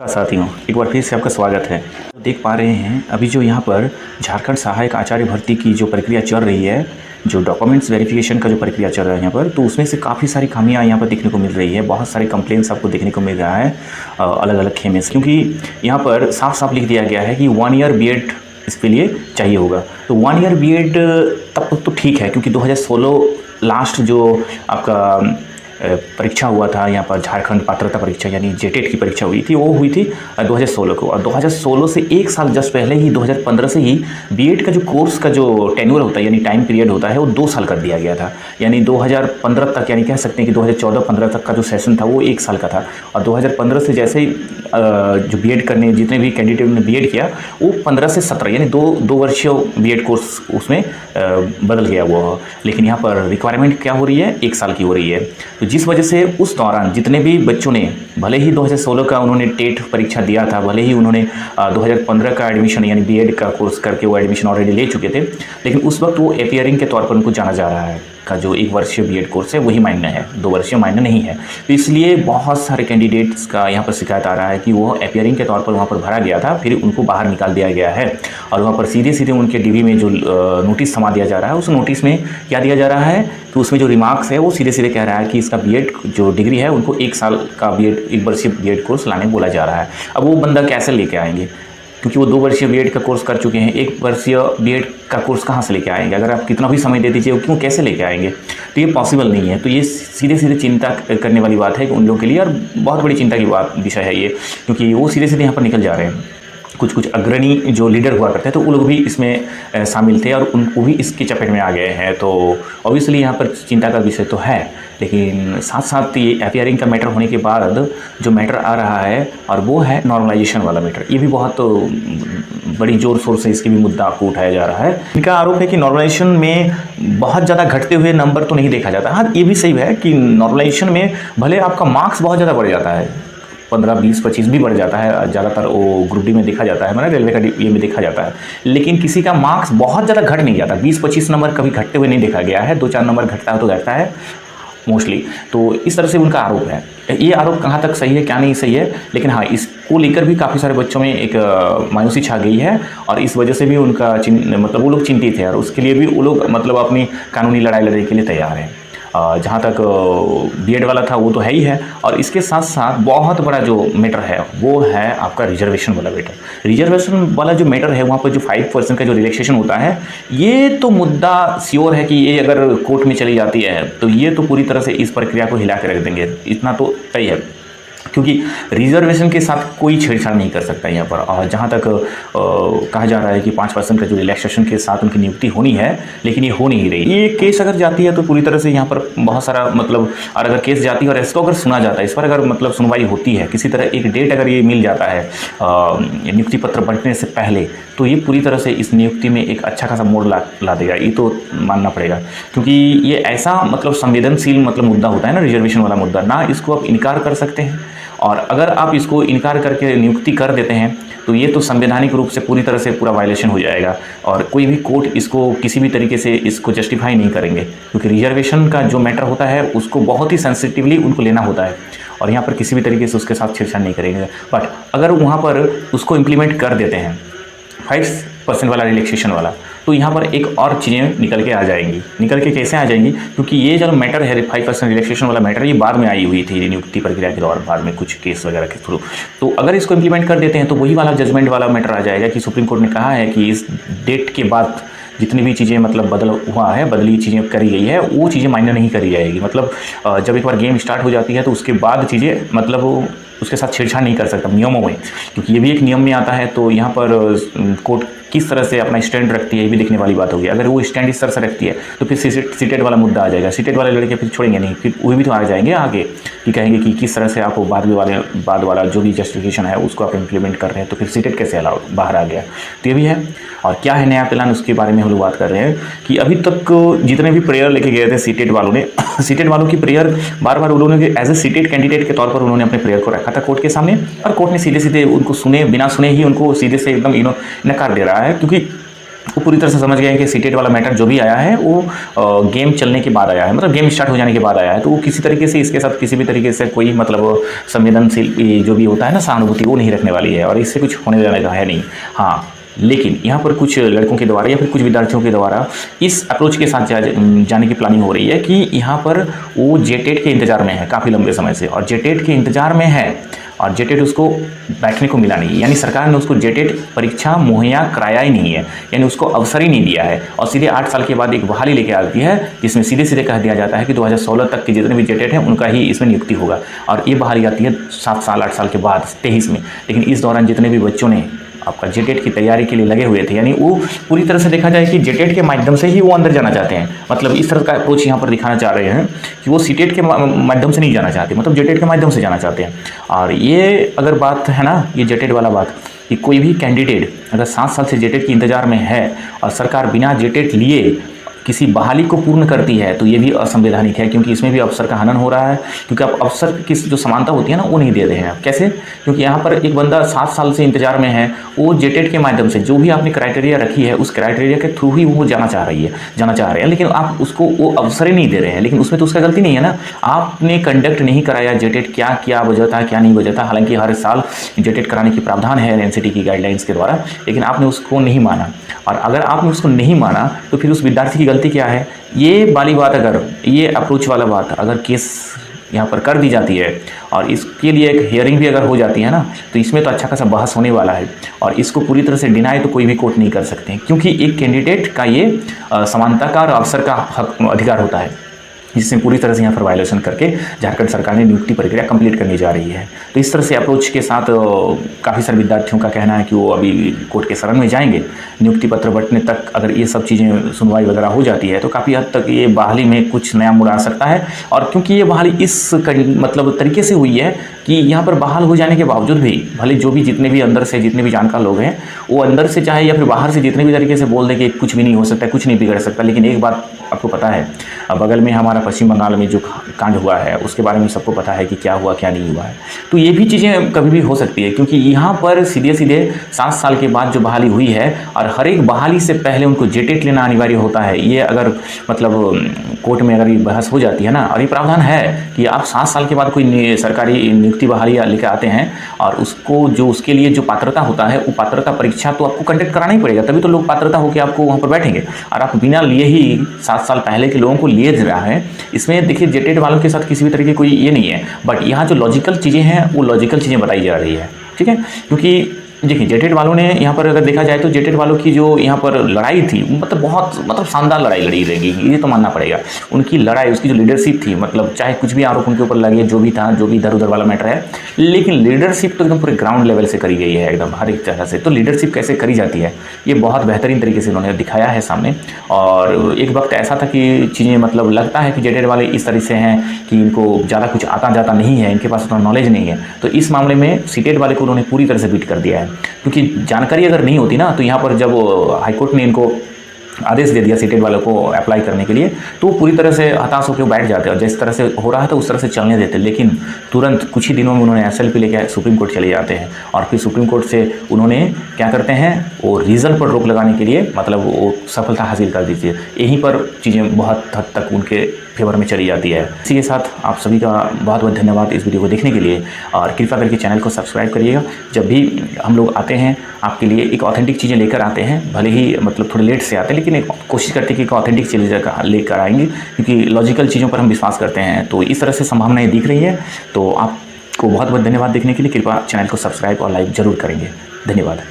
साथियों, एक बार फिर से आपका स्वागत है। देख पा रहे हैं अभी जो यहाँ पर झारखंड सहायक आचार्य भर्ती की जो प्रक्रिया चल रही है, जो डॉक्यूमेंट्स वेरिफिकेशन का जो प्रक्रिया चल रहा है यहाँ पर, तो उसमें से काफ़ी सारी खामियां यहाँ पर देखने को मिल रही है। बहुत सारे कंप्लेंट्स आपको देखने को मिल रहा है अलग अलग खेमे से, क्योंकि यहाँ पर साफ साफ लिख दिया गया है कि 1 ईयर बीएड इसके लिए चाहिए होगा। तो 1 ईयर बीएड तब तो ठीक है, क्योंकि 2016 लास्ट जो आपका परीक्षा हुआ था यहाँ पर, झारखंड पात्रता परीक्षा यानी जेटेट की परीक्षा हुई थी, वो हुई थी 2016 को। और 2016 से एक साल जस्ट पहले ही 2015 से ही बीएड का जो कोर्स का जो टेन्योर होता है यानी टाइम पीरियड होता है, वो 2 साल कर दिया गया था। यानी 2015 तक, यानी कह सकते हैं कि 2014-15 तक का जो सेशन था वो 1 साल का था। और 2015 से जैसे ही जो बीएड करने जितने भी कैंडिडेट ने बीएड किया, वो 15 से 17 यानी दो वर्षीय बीएड कोर्स उसमें बदल गया वो। लेकिन यहाँ पर रिक्वायरमेंट क्या हो रही है, 1 साल की हो रही है। तो जिस वजह से उस दौरान जितने भी बच्चों ने, भले ही 2016 का उन्होंने टेट परीक्षा दिया था, भले ही उन्होंने 2015 का एडमिशन यानी बीएड का कोर्स करके वो एडमिशन ऑलरेडी ले चुके थे, लेकिन उस वक्त वो एपियरिंग के तौर पर उनको जाना जा रहा है का जो 1 वर्षीय बीएड कोर्स है वही मान्य है, 2 वर्षीय मान्य नहीं है। तो इसलिए बहुत सारे कैंडिडेट्स का यहाँ पर शिकायत आ रहा है कि वो एपियरिंग के तौर पर वहाँ पर भरा गया था, फिर उनको बाहर निकाल दिया गया है और वहाँ पर सीधे सीधे उनके डीवी में जो नोटिस थमा दिया जा रहा है, उस नोटिस में क्या दिया जा रहा है, तो उसमें जो रिमार्क्स है वो सीधे सीधे कह रहा है कि इसका बीएड जो डिग्री है उनको 1 साल का बीएड, 1 वर्षीय बीएड कोर्स लाने बोला जा रहा है। अब वो बंदा कैसे लेके आएंगे, क्योंकि वो 2 वर्षीय बीएड का कोर्स कर चुके हैं, 1 वर्षीय बीएड का कोर्स कहाँ से लेके आएंगे? अगर आप कितना भी समय दे दीजिए, क्यों कैसे लेके आएंगे? तो ये पॉसिबल नहीं है। तो ये सीधे सीधे चिंता करने वाली बात है उन लोगों के लिए, और बहुत बड़ी चिंता की बात विषय है ये, क्योंकि वो सीधे सीधे यहाँ पर निकल जा रहे हैं। कुछ अग्रणी जो लीडर हुआ करते हैं, तो वो लोग भी इसमें शामिल थे और उनको भी इसकी चपेट में आ गए हैं। तो ऑब्वियसली यहाँ पर चिंता का विषय तो है, लेकिन साथ साथ ये एपियरिंग का मैटर होने के बाद जो मैटर आ रहा है, और वो है नॉर्मलाइजेशन वाला मैटर। ये भी बहुत बड़ी जोर शोर से इसकी भी मुद्दा आपको उठाया जा रहा है। इनका आरोप है कि नॉर्मलाइजेशन में बहुत ज़्यादा घटते हुए नंबर तो नहीं देखा जाता। हाँ, ये भी सही है कि नॉर्मलाइजेशन में भले आपका मार्क्स बहुत ज़्यादा बढ़ जाता है, 15, 20, 25 भी बढ़ जाता है, ज़्यादातर वो ग्रुप डी में देखा जाता है, मतलब रेलवे का ये में देखा जाता है, लेकिन किसी का मार्क्स बहुत ज़्यादा घट नहीं जाता। 20-25 नंबर कभी घटते हुए नहीं देखा गया है, 2-4 नंबर घटता है तो घटता है मोस्टली। तो इस तरह से उनका आरोप है। ये आरोप कहाँ तक सही है, क्या नहीं सही है, लेकिन हाँ, इसको लेकर भी काफ़ी सारे बच्चों में एक मायूसी छा गई है, और इस वजह से भी उनका मतलब वो लोग चिंतित है, और उसके लिए भी वो लोग मतलब अपनी कानूनी लड़ाई लड़ने के लिए तैयार हैं। जहाँ तक बीएड वाला था वो तो है ही है, और इसके साथ साथ बहुत बड़ा जो मैटर है वो है आपका रिजर्वेशन वाला मैटर। रिजर्वेशन वाला जो मैटर है, वहाँ पर जो 5% का जो रिलैक्सेशन होता है, ये तो मुद्दा श्योर है कि ये अगर कोर्ट में चली जाती है तो ये तो पूरी तरह से इस प्रक्रिया को हिला के रख देंगे, इतना तो तय है, क्योंकि रिजर्वेशन के साथ कोई छेड़छाड़ नहीं कर सकता यहाँ पर। और जहाँ तक कहा जा रहा है कि 5% का जो रिलैक्सेशन के साथ उनकी नियुक्ति होनी है, लेकिन ये हो नहीं रही। ये केस अगर जाती है तो पूरी तरह से यहाँ पर बहुत सारा मतलब, और अगर केस जाती है और इसको अगर सुना जाता है, इस पर अगर मतलब सुनवाई होती है, किसी तरह एक डेट अगर ये मिल जाता है नियुक्ति पत्र बंटने से पहले, तो ये पूरी तरह से इस नियुक्ति में एक अच्छा खासा मोड़ ला देगा, ये तो मानना पड़ेगा। क्योंकि ये ऐसा मतलब संवेदनशील मतलब मुद्दा होता है ना, रिजर्वेशन वाला मुद्दा, ना इसको आप इनकार कर सकते हैं, और अगर आप इसको इनकार करके नियुक्ति कर देते हैं तो ये तो संवैधानिक रूप से पूरी तरह से पूरा वायलेशन हो जाएगा, और कोई भी कोर्ट इसको किसी भी तरीके से इसको जस्टिफाई नहीं करेंगे, क्योंकि रिजर्वेशन का जो मैटर होता है उसको बहुत ही सेंसिटिवली उनको लेना होता है, और यहाँ पर किसी भी तरीके से उसके साथ छेड़छाड़ नहीं करेंगे। बट अगर वहाँ पर उसको इम्प्लीमेंट कर देते हैं 5% वाला रिलैक्सेशन वाला, तो यहाँ पर एक और चीज़ें निकल के आ जाएंगी। निकल के कैसे आ जाएंगी, क्योंकि ये जो मैटर है 5% रिलैक्सेशन वाला मैटर, ये बाद में आई हुई थी नियुक्ति प्रक्रिया के दौरान, बाद में कुछ केस वगैरह के थ्रू। तो अगर इसको इम्प्लीमेंट कर देते हैं तो वही वाला जजमेंट वाला मैटर आ जाएगा कि सुप्रीम कोर्ट ने कहा है कि इस डेट के बाद जितनी भी चीज़ें मतलब बदली चीज़ें करी गई है, वो चीज़ें मान्य नहीं करी जाएगी। मतलब जब एक बार गेम स्टार्ट हो जाती है तो उसके बाद चीज़ें मतलब उसके साथ छेड़छाड़ नहीं कर सकता नियमों में, क्योंकि ये भी एक नियम में आता है। तो यहाँ पर कोर्ट किस तरह से अपना स्टैंड रखती है, ये भी देखने वाली बात होगी। अगर वो स्टैंड इस तरह से रखती है तो फिर सीटेट वाला मुद्दा आ जाएगा, सीटेट वाले लड़के फिर छोड़ेंगे नहीं, फिर वो भी तो आ जाएंगे आगे कि कहेंगे कि किस तरह से आप बाद वाला जो भी जस्टिफिकेशन है उसको आप इम्प्लीमेंट कर रहे हैं, तो फिर सीटेट कैसे अलाउ बाहर आ गया। तो ये भी है, और क्या है नया प्लान उसके बारे में हम लोग बात कर रहे हैं कि अभी तक जितने भी प्रेयर लेके गए थे सीटेट वालों ने, सीटेट वालों की प्रेयर बार बार उन्होंने एज ए सीटेट कैंडिडेट के तौर पर उन्होंने अपने प्रेयर को रखा था कोर्ट के सामने, और कोर्ट ने सीधे सीधे उनको सुने बिना सुने ही उनको सीधे से एकदम नकार दे रहा है, क्योंकि वो पूरी तरह से समझ गए हैं कि सीटेट वाला मैटर जो भी आया है वो गेम चलने के बाद आया है, मतलब गेम स्टार्ट हो जाने के बाद आया है। तो वो किसी तरीके से इसके साथ किसी भी तरीके से कोई मतलब संवेदनशील जो भी होता है ना सहानुभूति, वो नहीं रखने वाली है और इससे कुछ होने जाने का है नहीं। हाँ, लेकिन यहाँ पर कुछ लड़कों के द्वारा या फिर कुछ विद्यार्थियों के द्वारा इस अप्रोच के साथ जाने की प्लानिंग हो रही है कि यहाँ पर वो जेटेट के इंतज़ार में है काफ़ी लंबे समय से, और जेटेट के इंतज़ार में है और जेटेट उसको बैठने को मिला नहीं, यानी सरकार ने उसको जेटेट परीक्षा मुहैया कराया ही नहीं है, यानी उसको अवसर ही नहीं दिया है। और सीधे 8 साल के बाद एक बहाली लेके आती है जिसमें सीधे सीधे कह दिया जाता है कि 2016 तक के जितने भी जेटेट हैं उनका ही इसमें नियुक्ति होगा। और ये बहाली आती है 7 साल 8 साल के बाद 23 में। लेकिन इस दौरान जितने भी बच्चों ने आपका जेटेट की तैयारी के लिए लगे हुए थे, यानी वो पूरी तरह से देखा जाए कि जेटेट के माध्यम से ही वो अंदर जाना चाहते हैं, मतलब इस तरह का अप्रोच यहाँ पर दिखाना चाह रहे हैं कि वो सीटेट के माध्यम से नहीं जाना चाहते, मतलब जेटेट के माध्यम से जाना चाहते हैं। और ये अगर बात है ना, ये जेटेट वाला बात कि कोई भी कैंडिडेट अगर 7 साल से जेटेट के इंतजार में है और सरकार बिना जेटेट लिए किसी बहाली को पूर्ण करती है तो ये भी असंवैधानिक है, क्योंकि इसमें भी अवसर का हनन हो रहा है। क्योंकि आप अवसर की जो समानता होती है ना वो नहीं दे रहे हैं आप। कैसे? क्योंकि यहाँ पर एक बंदा 7 साल से इंतजार में है, वो जेटेट के माध्यम से जो भी आपने क्राइटेरिया रखी है उस क्राइटेरिया के थ्रू ही वो जाना चाह रहे हैं, लेकिन आप उसको वो अवसर ही नहीं दे रहे हैं। लेकिन उसमें तो उसका गलती नहीं है ना, आपने कंडक्ट नहीं कराया जेटेट, क्या वजह था क्या नहीं वजह था। हालांकि हर साल जेटेट कराने की प्रावधान है एनसीटी की गाइडलाइंस के द्वारा, लेकिन आपने उसको नहीं माना। और अगर आपने उसको नहीं माना तो फिर उस विद्यार्थी की गलती क्या है? ये वाली बात, अगर ये अप्रोच वाला बात अगर केस यहाँ पर कर दी जाती है और इसके लिए एक हियरिंग भी अगर हो जाती है ना, तो इसमें तो अच्छा खासा बहस होने वाला है। और इसको पूरी तरह से डिनाई तो कोई भी कोर्ट नहीं कर सकते, क्योंकि एक कैंडिडेट का ये समानता का और अवसर का हक अधिकार होता है, जिसमें पूरी तरह से यहाँ पर वायलेशन करके झारखंड सरकार ने नियुक्ति प्रक्रिया कंप्लीट करने जा रही है। तो इस तरह से अप्रोच के साथ काफ़ी सारे विद्यार्थियों का कहना है कि वो अभी कोर्ट के शरण में जाएंगे। नियुक्ति पत्र बंटने तक अगर ये सब चीज़ें सुनवाई वगैरह हो जाती है तो काफ़ी हद तक ये बहाली में कुछ नया मोड़ आ सकता है। और क्योंकि ये बहाली इस मतलब तरीके से हुई है कि यहाँ पर बहाल हो जाने के बावजूद भी भले जो भी जितने भी अंदर से जितने भी जानकार लोग हैं वो अंदर से चाहे या फिर बाहर से जितने भी तरीके से बोल दें कि कुछ भी नहीं हो सकता, कुछ नहीं बिगड़ सकता, लेकिन एक बात आपको पता है, बगल में हमारा पश्चिम बंगाल में जो कांड हुआ है उसके बारे में सबको पता है कि क्या हुआ क्या नहीं हुआ है। तो ये भी चीज़ें कभी भी हो सकती है, क्योंकि यहाँ पर सीधे सीधे 7 साल के बाद जो बहाली हुई है और हर एक बहाली से पहले उनको जेटेट लेना अनिवार्य होता है। ये अगर मतलब कोर्ट में अगर ये बहस हो जाती है ना, और ये प्रावधान है कि आप 7 साल के बाद कोई सरकारी नियुक्ति बहाली लेकर आते हैं और उसको जो उसके लिए जो पात्रता होता है वो पात्रता परीक्षा तो आपको कंडक्ट कराना ही पड़ेगा, तभी तो लोग पात्रता होकर आपको वहाँ पर बैठेंगे। और आप बिना लिए ही 7 साल पहले के लोगों को लिए रहा है। इसमें देखिए जेटेट वालों के साथ किसी भी तरीके कोई ये नहीं है, बट यहाँ जो लॉजिकल चीज़ें हैं वो लॉजिकल चीज़ें बताई जा रही है, ठीक है। क्योंकि देखिए जेटेट वालों ने यहाँ पर अगर देखा जाए तो जेटेट वालों की जो यहाँ पर लड़ाई थी मतलब बहुत शानदार लड़ाई लड़ी रहेगी, ये तो मानना पड़ेगा। उनकी लड़ाई, उसकी जो लीडरशिप थी, मतलब चाहे कुछ भी आरोप उनके ऊपर लगे, जो भी था, जो भी इधर उधर वाला मैटर है, लेकिन लीडरशिप तो एकदम पूरे ग्राउंड लेवल से करी गई है एकदम हर एक तरह से। तो लीडरशिप कैसे करी जाती है ये बहुत बेहतरीन तरीके से उन्होंने दिखाया है सामने। और एक वक्त ऐसा था कि चीज़ें मतलब लगता है कि जेटेट वाले इस तरह से हैं कि इनको ज़्यादा कुछ आता जाता नहीं है, इनके पास उतना नॉलेज नहीं है। तो इस मामले में सीटेट वाले को उन्होंने पूरी तरह से बीट कर दिया है, क्योंकि जानकारी अगर नहीं होती ना तो यहाँ पर जब हाईकोर्ट ने इनको आदेश दे दिया सीटेट वालों को अप्लाई करने के लिए, तो पूरी तरह से हताश होकर बैठ जाते और जिस तरह से हो रहा है तो उस तरह से चलने देते। लेकिन तुरंत कुछ ही दिनों में उन्होंने SLP लेकर सुप्रीम कोर्ट चले जाते हैं और फिर सुप्रीम कोर्ट से उन्होंने क्या करते हैं, वो रीज़न पर रोक लगाने के लिए मतलब वो सफलता हासिल कर दीजिए। यहीं पर चीज़ें बहुत हद तक उनके फेवर में चली जाती है। इसी के साथ आप सभी का बहुत बहुत धन्यवाद इस वीडियो को देखने के लिए, और कृपया करके चैनल को सब्सक्राइब करिएगा। जब भी हम लोग आते हैं आपके लिए एक ऑथेंटिक चीज़ें लेकर आते हैं, भले ही मतलब थोड़े लेट से आते हैं, लेकिन एक कोशिश करते हैं कि एक ऑथेंटिक चीज़ें लेकर आएंगे, क्योंकि लॉजिकल चीज़ों पर हम विश्वास करते हैं। तो इस तरह से संभावनाएँ दिख रही है। तो आपको बहुत बहुत धन्यवाद देखने के लिए। कृपया चैनल को सब्सक्राइब और लाइक ज़रूर करेंगे। धन्यवाद।